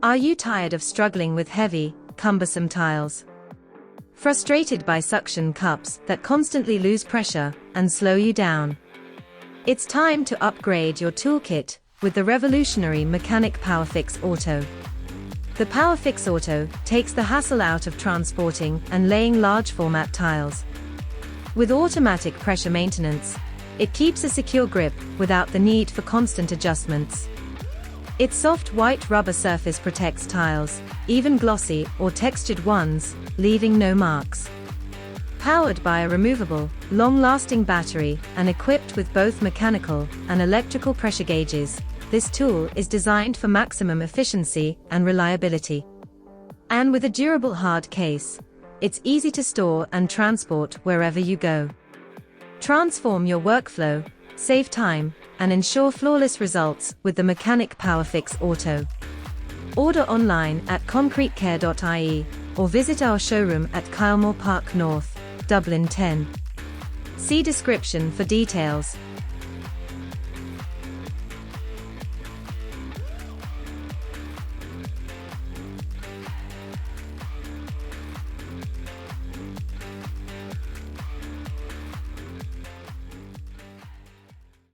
Are you tired of struggling with heavy, cumbersome tiles? Frustrated by suction cups that constantly lose pressure and slow you down? It's time to upgrade your toolkit with the revolutionary Mechanic PowerFix Auto. The PowerFix Auto takes the hassle out of transporting and laying large format tiles. With automatic pressure maintenance, it keeps a secure grip without the need for constant adjustments. Its soft white rubber surface protects tiles, even glossy or textured ones, leaving no marks. Powered by a removable, long-lasting battery and equipped with both mechanical and electrical pressure gauges, this tool is designed for maximum efficiency and reliability. And with a durable hard case, it's easy to store and transport wherever you go. Transform your workflow, save time, and ensure flawless results with the Mechanic PowerFix Auto. Order online at concretecare.ie or visit our showroom at Kylemore Park North, Dublin 10. See description for details.